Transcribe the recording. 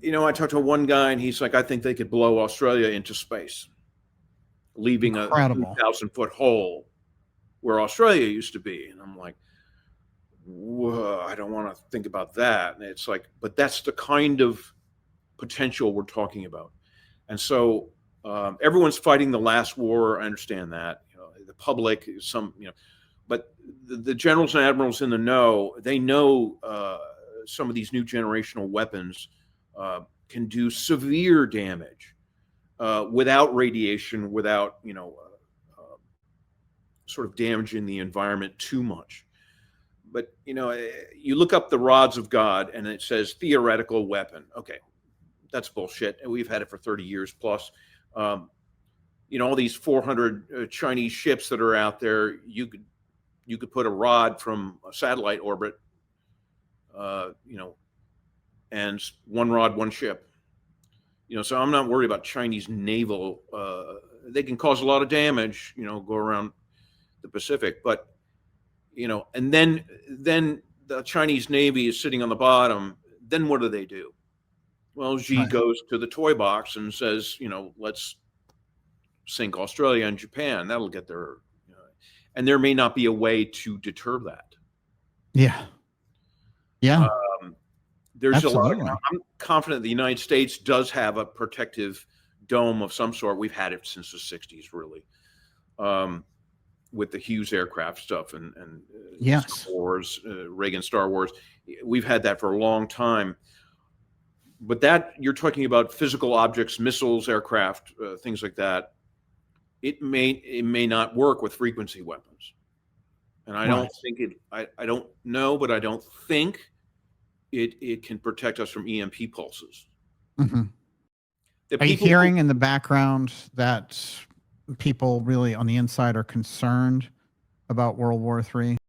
I talked to one guy and he's like, I think they could blow Australia into space, leaving a Incredible. 2,000-foot hole where Australia used to be. And I'm like, whoa, I don't want to think about that. And it's like, but that's the kind of potential we're talking about. And so everyone's fighting the last war. I understand that. The public, but the generals and admirals in the know, they know some of these new generational weapons can do severe damage without radiation, without sort of damaging the environment too much. But you look up the rods of God, and it says theoretical weapon. Okay, that's bullshit. And we've had it for 30 years plus. All these 400 Chinese ships that are out there, you could put a rod from a satellite orbit, and one rod, one ship. So I'm not worried about Chinese naval. They can cause a lot of damage, go around the Pacific, but and then the Chinese Navy is sitting on the bottom. Then what do? Well, Xi goes to the toy box and says, let's sink Australia and Japan. That'll get there. And there may not be a way to deter that. Yeah. Yeah. There's Absolutely. a lot. I'm confident the United States does have a protective dome of some sort. We've had it since the 60s, really, with the Hughes aircraft stuff and yes, Star Wars, Reagan Star Wars. We've had that for a long time. But that you're talking about physical objects, missiles, aircraft, things like that. It may not work with frequency weapons, and I don't think it. I don't know, but I don't think it can protect us from EMP pulses. Mm-hmm. Are you hearing in the background that people really on the inside are concerned about World War III?